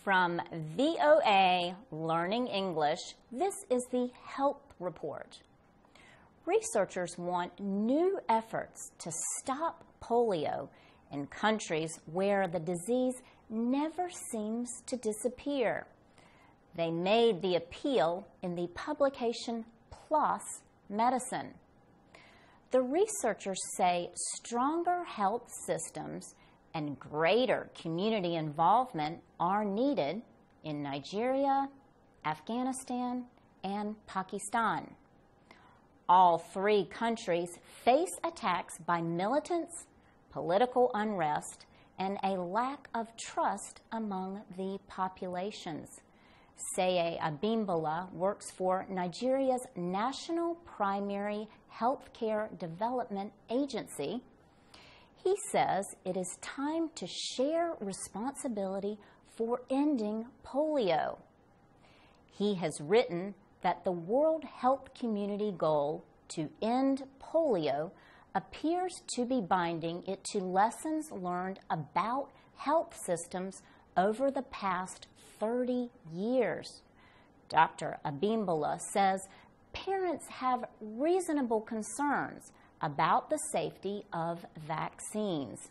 From VOA Learning English, this is the Health Report. Researchers want new efforts to stop polio in countries where the disease never seems to disappear. They made the appeal in the publication PLOS Medicine. The researchers say stronger health systems and greater community involvement are needed in Nigeria, Afghanistan, and Pakistan. All three countries face attacks by militants, political unrest, and a lack of trust among the populations. Seye Abimbola works for Nigeria's National Primary Healthcare Development Agency. He says it is time to share responsibility for ending polio. He has written that the World Health Community goal to end polio appears to be binding it to lessons learned about health systems over the past 30 years. Dr. Abimbola says parents have reasonable concerns about the safety of vaccines.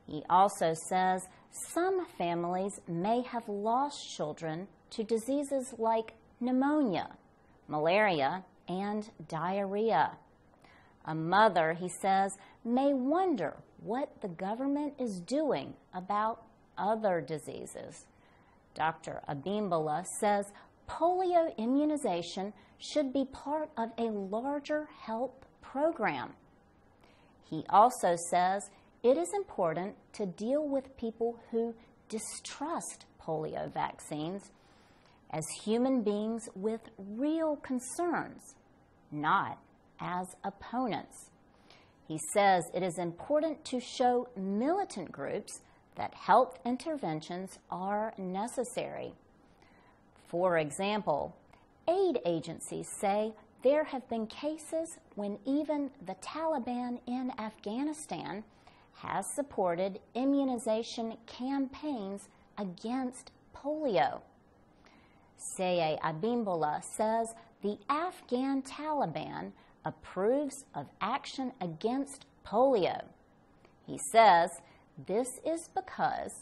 He also says some families may have lost children to diseases like pneumonia, malaria, and diarrhea. A mother, he says, may wonder what the government is doing about other diseases. Dr. Abimbola says polio immunization should be part of a larger health program. He also says it is important to deal with people who distrust polio vaccines as human beings with real concerns, not as opponents. He says it is important to show militant groups that health interventions are necessary. For example, aid agencies say there have been cases when even the Taliban in Afghanistan has supported immunization campaigns against polio. Seye Abimbola says the Afghan Taliban approves of action against polio. He says this is because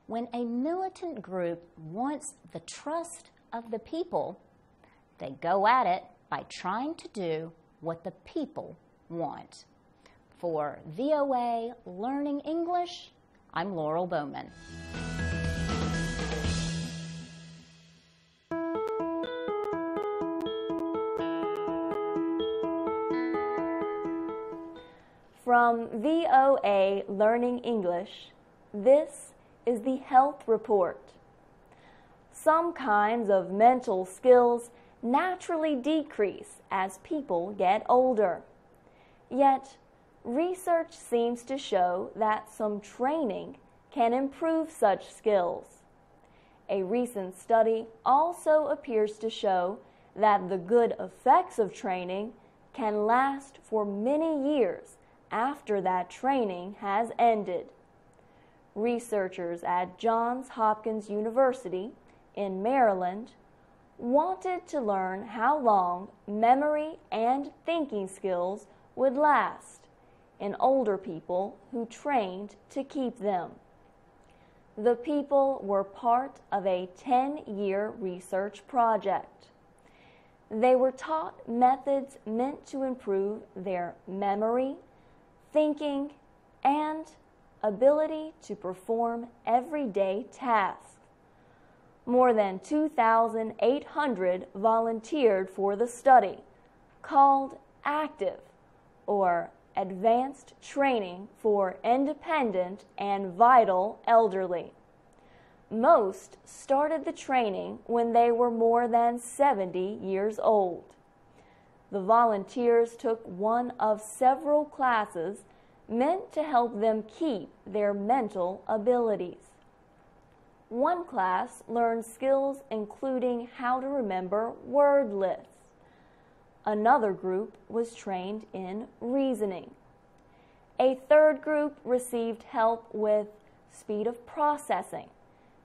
when a militant group wants the trust of the people, they go at it by trying to do what the people want. For VOA Learning English, I'm Laurel Bowman. From VOA Learning English, this is the Health Report. Some kinds of mental skills naturally decrease as people get older. Yet, research seems to show that some training can improve such skills. A recent study also appears to show that the good effects of training can last for many years after that training has ended. Researchers at Johns Hopkins University in Maryland wanted to learn how long memory and thinking skills would last in older people who trained to keep them. The people were part of a 10-year research project. They were taught methods meant to improve their memory, thinking, and ability to perform everyday tasks. More than 2,800 volunteered for the study, called ACTIVE, or Advanced Training for Independent and Vital Elderly. Most started the training when they were more than 70 years old. The volunteers took one of several classes meant to help them keep their mental abilities. One class learned skills including how to remember word lists. Another group was trained in reasoning. A third group received help with speed of processing,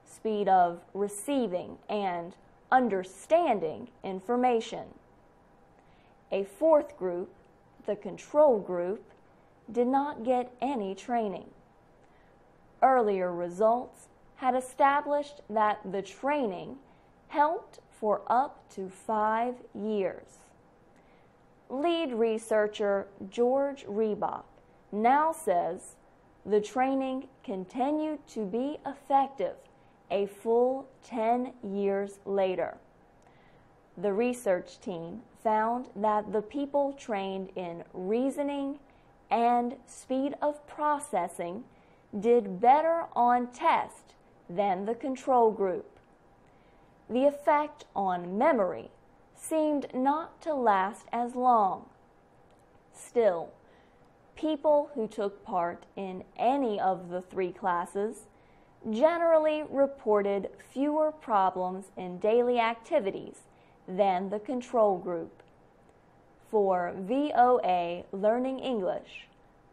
speed of receiving and understanding information. A fourth group, the control group, did not get any training. Earlier results had established that the training helped for up to 5 years. Lead researcher George Reebok now says the training continued to be effective a full 10 years later. The research team found that the people trained in reasoning and speed of processing did better on test than the control group. The effect on memory seemed not to last as long. Still, people who took part in any of the 3 classes generally reported fewer problems in daily activities than the control group. For VOA Learning English,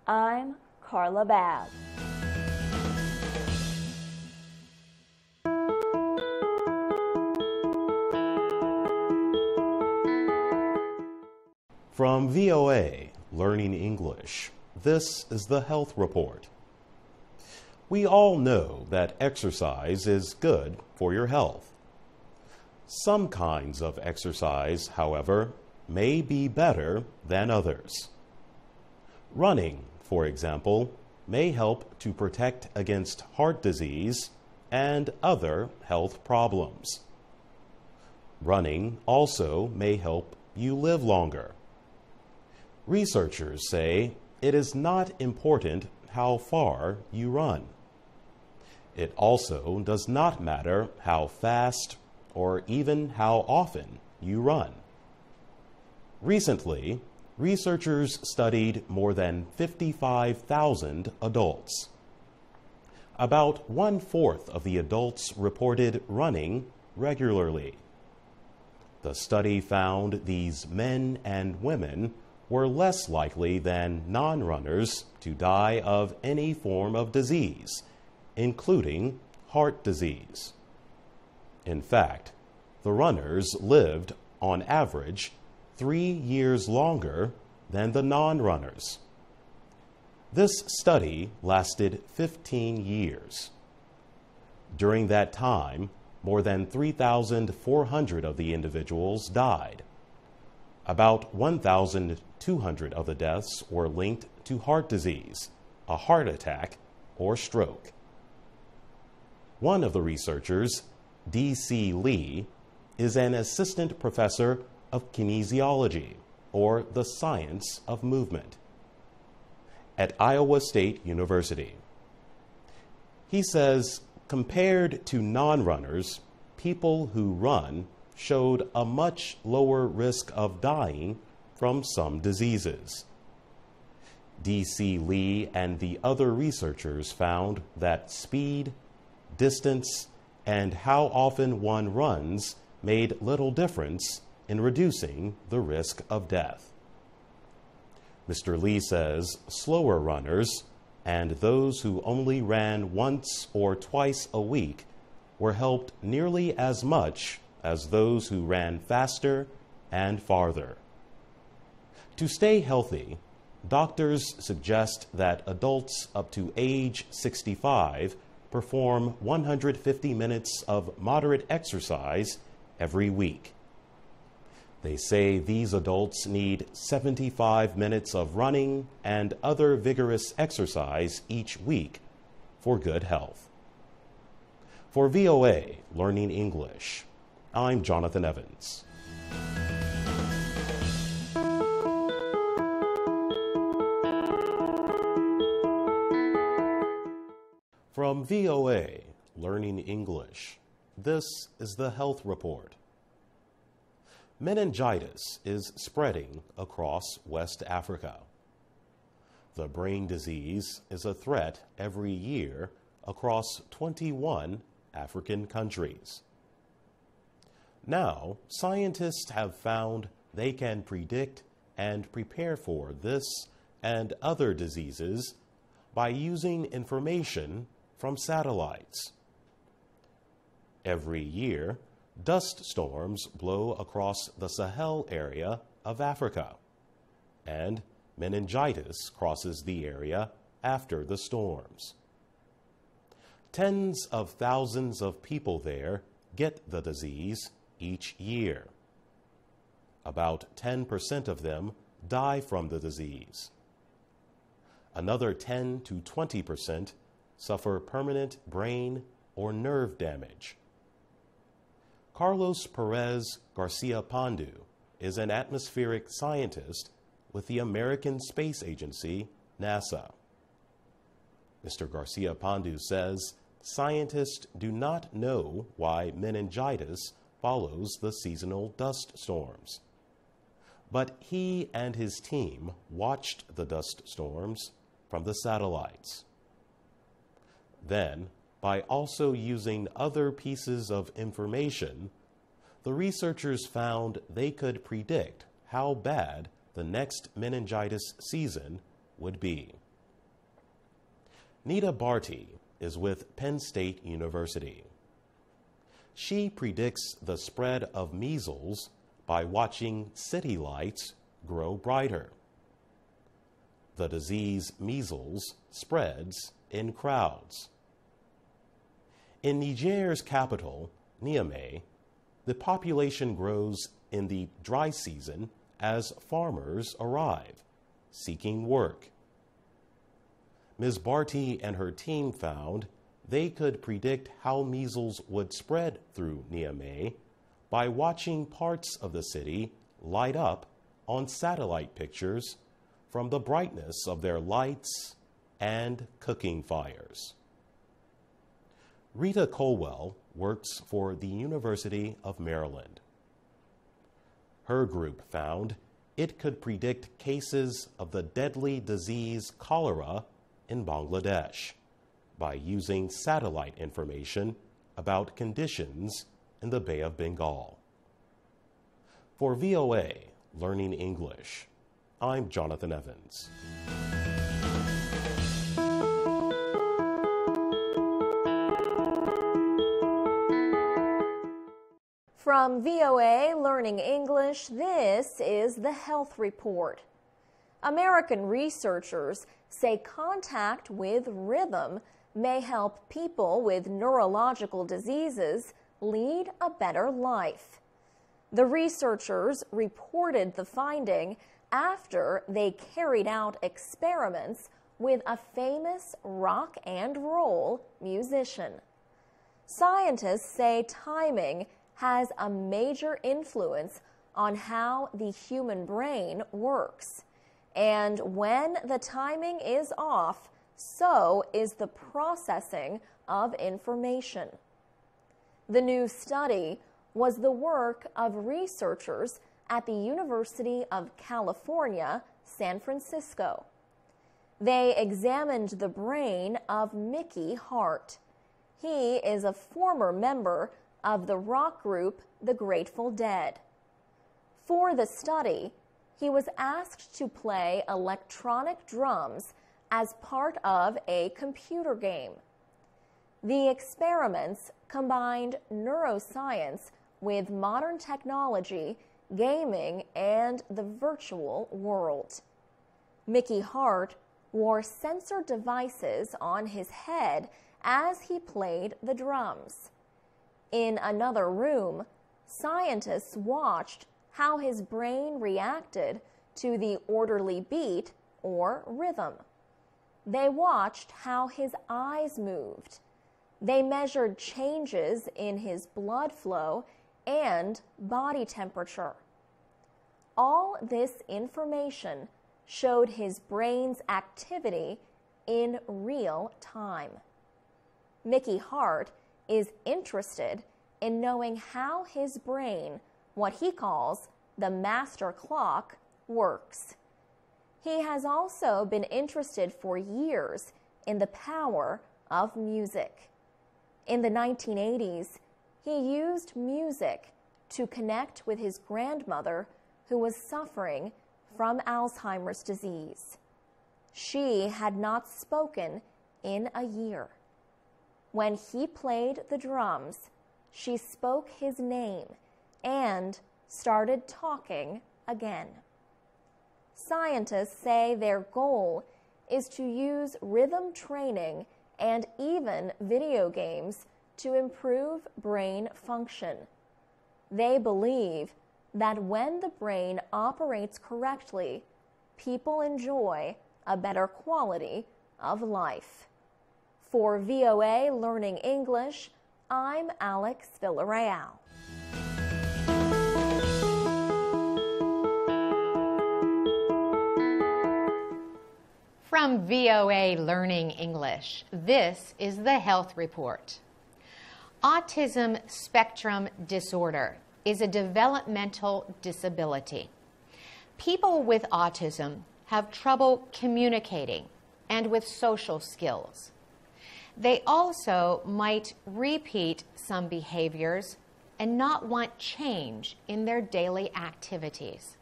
I'm Carla Babb. From VOA Learning English, this is the Health Report. We all know that exercise is good for your health. Some kinds of exercise, however, may be better than others. Running, for example, may help to protect against heart disease and other health problems. Running also may help you live longer. Researchers say it is not important how far you run. It also does not matter how fast or even how often you run. Recently, researchers studied more than 55,000 adults. About 1/4 of the adults reported running regularly. The study found these men and women were less likely than non-runners to die of any form of disease, including heart disease. In fact, the runners lived, on average, 3 years longer than the non-runners. This study lasted 15 years. During that time, more than 3,400 of the individuals died. About 1,200 of the deaths were linked to heart disease, a heart attack, or stroke. One of the researchers, D.C. Lee, is an assistant professor of kinesiology, or the science of movement, at Iowa State University. He says, compared to non-runners, people who run showed a much lower risk of dying from some diseases. D.C. Lee and the other researchers found that speed, distance, and how often one runs made little difference in reducing the risk of death. Mr. Lee says slower runners and those who only ran once or twice a week were helped nearly as much as those who ran faster and farther. To stay healthy, doctors suggest that adults up to age 65 perform 150 minutes of moderate exercise every week. They say these adults need 75 minutes of running and other vigorous exercise each week for good health. For VOA Learning English, I'm Jonathan Evans. From VOA Learning English, this is the Health Report. Meningitis is spreading across West Africa. The brain disease is a threat every year across 21 African countries. Now, scientists have found they can predict and prepare for this and other diseases by using information from satellites. Every year, dust storms blow across the Sahel area of Africa, and meningitis crosses the area after the storms. Tens of thousands of people there get the disease each year. About 10% of them die from the disease. Another 10 to 20% suffer permanent brain or nerve damage. Carlos Perez Garcia Pandu is an atmospheric scientist with the American Space Agency, NASA. Mr. Garcia Pandu says scientists do not know why meningitis follows the seasonal dust storms. But he and his team watched the dust storms from the satellites. Then, by also using other pieces of information, the researchers found they could predict how bad the next meningitis season would be. Nita Barty is with Penn State University. She predicts the spread of measles by watching city lights grow brighter. The disease measles spreads in crowds. In Niger's capital, Niamey, the population grows in the dry season as farmers arrive, seeking work. Ms. Barty and her team found they could predict how measles would spread through Niamey by watching parts of the city light up on satellite pictures from the brightness of their lights and cooking fires. Rita Colwell works for the University of Maryland. Her group found it could predict cases of the deadly disease cholera in Bangladesh by using satellite information about conditions in the Bay of Bengal. For VOA Learning English, I'm Jonathan Evans. From VOA Learning English, this is the Health Report. American researchers say contact with rhythm may help people with neurological diseases lead a better life. The researchers reported the finding after they carried out experiments with a famous rock and roll musician. Scientists say timing has a major influence on how the human brain works. And when the timing is off, so is the processing of information. The new study was the work of researchers at the University of California, San Francisco. They examined the brain of Mickey Hart. He is a former member of the rock group The Grateful Dead. For the study, he was asked to play electronic drums as part of a computer game. The experiments combined neuroscience with modern technology, gaming, and the virtual world. Mickey Hart wore sensor devices on his head as he played the drums. In another room, scientists watched how his brain reacted to the orderly beat or rhythm. They watched how his eyes moved. They measured changes in his blood flow and body temperature. All this information showed his brain's activity in real time. Mickey Hart is interested in knowing how his brain, what he calls the master clock, works. He has also been interested for years in the power of music. In the 1980s, he used music to connect with his grandmother who was suffering from Alzheimer's disease. She had not spoken in a year. When he played the drums, she spoke his name and started talking again. Scientists say their goal is to use rhythm training and even video games to improve brain function. They believe that when the brain operates correctly, people enjoy a better quality of life. For VOA Learning English, I'm Alex Villarreal. From VOA Learning English, this is the Health Report. Autism spectrum disorder is a developmental disability. People with autism have trouble communicating and with social skills. They also might repeat some behaviors and not want change in their daily activities.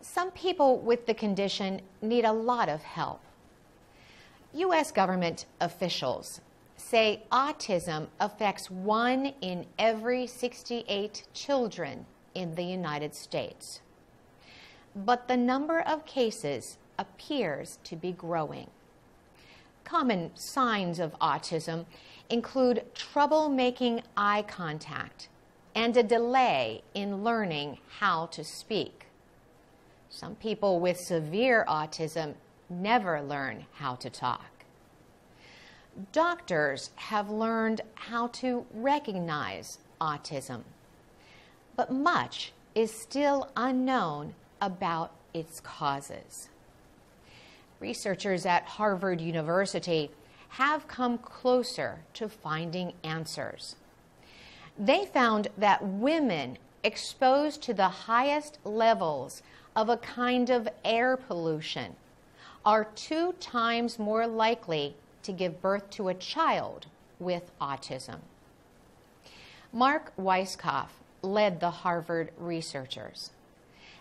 Some people with the condition need a lot of help. U.S. government officials say autism affects 1 in every 68 children in the United States. But the number of cases appears to be growing. Common signs of autism include trouble making eye contact and a delay in learning how to speak. Some people with severe autism never learn how to talk. Doctors have learned how to recognize autism, but much is still unknown about its causes. Researchers at Harvard University have come closer to finding answers. They found that women exposed to the highest levels of a kind of air pollution are 2 times more likely to give birth to a child with autism. Mark Weisskopf led the Harvard researchers.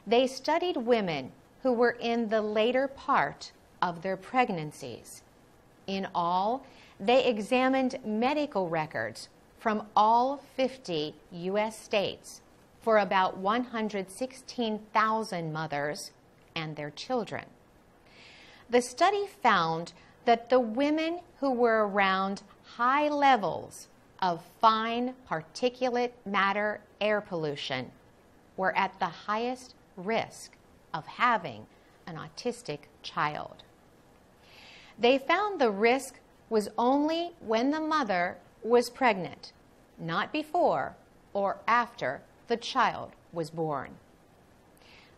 They studied women who were in the later part of their pregnancies. In all, they examined medical records from all 50 U.S. states for about 116,000 mothers and their children. The study found that the women who were around high levels of fine particulate matter air pollution were at the highest risk of having an autistic child. They found the risk was only when the mother was pregnant, not before or after the child was born.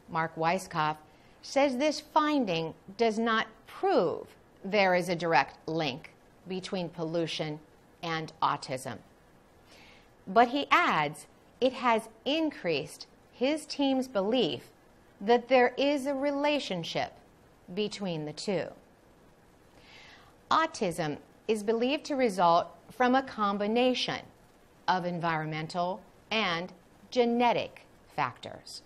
Mark Weisskopf says this finding does not prove there is a direct link between pollution and autism. But he adds it has increased his team's belief that there is a relationship between the two. Autism is believed to result from a combination of environmental and genetic factors.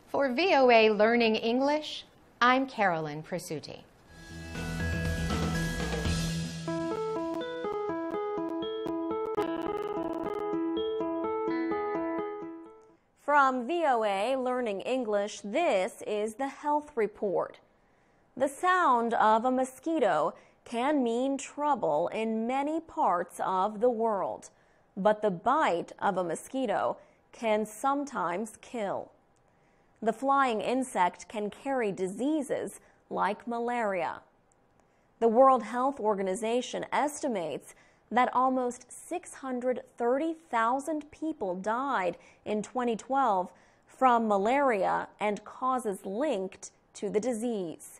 For VOA Learning English, I'm Carolyn Presutti. From VOA Learning English, this is the Health Report. The sound of a mosquito can mean trouble in many parts of the world, but the bite of a mosquito can sometimes kill. The flying insect can carry diseases like malaria. The World Health Organization estimates that almost 630,000 people died in 2012 from malaria and causes linked to the disease.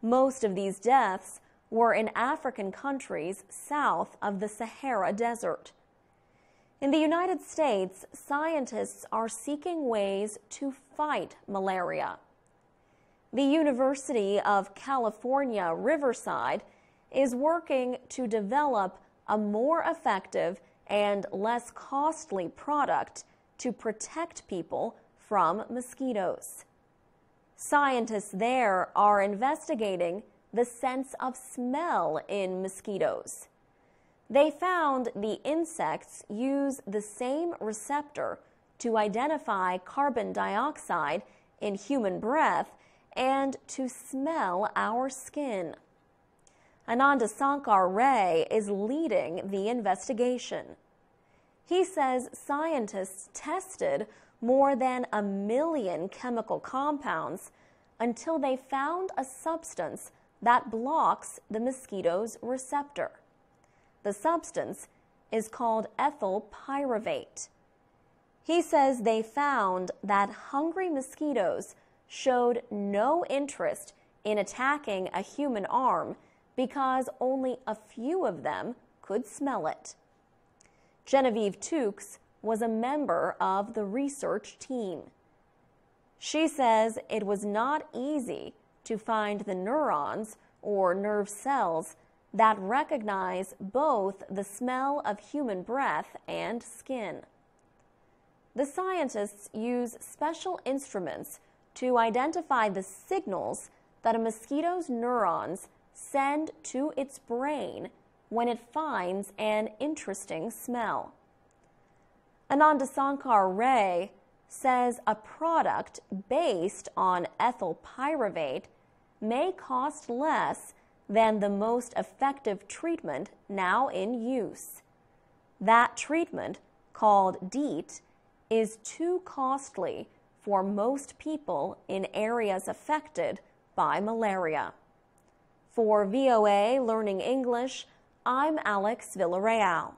Most of these deaths were in African countries south of the Sahara Desert. In the United States, scientists are seeking ways to fight malaria. The University of California, Riverside is working to develop a more effective and less costly product to protect people from mosquitoes. Scientists there are investigating the sense of smell in mosquitoes. They found the insects use the same receptor to identify carbon dioxide in human breath and to smell our skin. Ananda Sankar Ray is leading the investigation. He says scientists tested more than 1 million chemical compounds until they found a substance that blocks the mosquito's receptor. The substance is called ethyl pyruvate. He says they found that hungry mosquitoes showed no interest in attacking a human arm because only a few of them could smell it. Genevieve Tukes was a member of the research team. She says it was not easy to find the neurons or nerve cells that recognize both the smell of human breath and skin. The scientists use special instruments to identify the signals that a mosquito's neurons send to its brain when it finds an interesting smell. Ananda Sankar Ray says a product based on ethyl pyruvate may cost less than the most effective treatment now in use. That treatment, called DEET, is too costly for most people in areas affected by malaria. For VOA Learning English, I'm Alex Villarreal.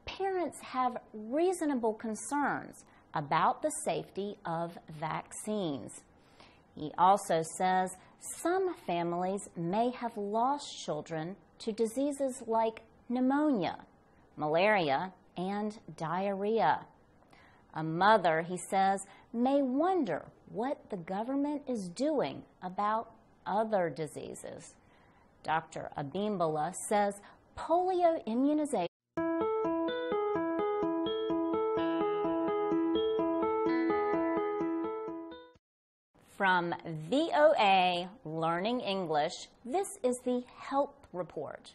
Parents have reasonable concerns about the safety of vaccines. He also says some families may have lost children to diseases like pneumonia, malaria, and diarrhea. A mother, he says, may wonder what the government is doing about other diseases. Dr. Abimbola says polio immunization From VOA Learning English, this is the Help Report.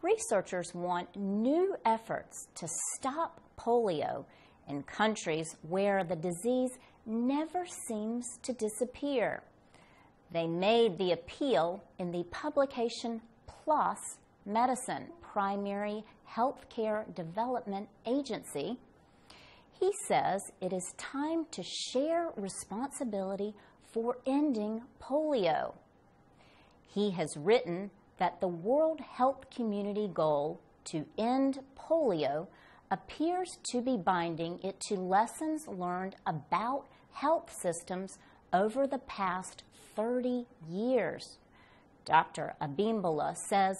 Researchers want new efforts to stop polio in countries where the disease never seems to disappear. They made the appeal in the publication PLOS Medicine, Primary Healthcare Development Agency. He says it is time to share responsibility for ending polio. He has written that the World Health Community goal to end polio appears to be binding it to lessons learned about health systems over the past 30 years. Dr. Abimbola says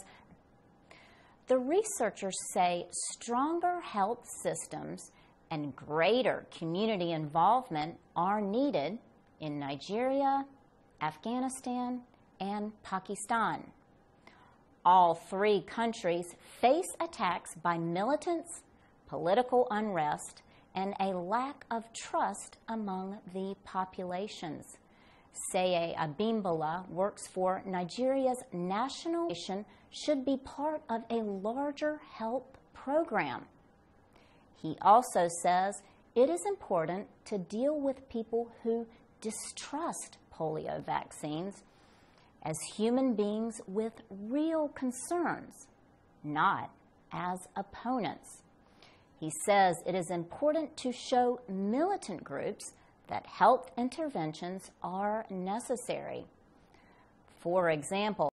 the researchers say stronger health systems and greater community involvement are needed in Nigeria, Afghanistan, and Pakistan. All three countries face attacks by militants, political unrest, and a lack of trust among the populations. Seye Abimbola works for Nigeria's national nation should be part of a larger help program. He also says it is important to deal with people who distrust polio vaccines as human beings with real concerns, not as opponents. He says it is important to show militant groups that health interventions are necessary. For example,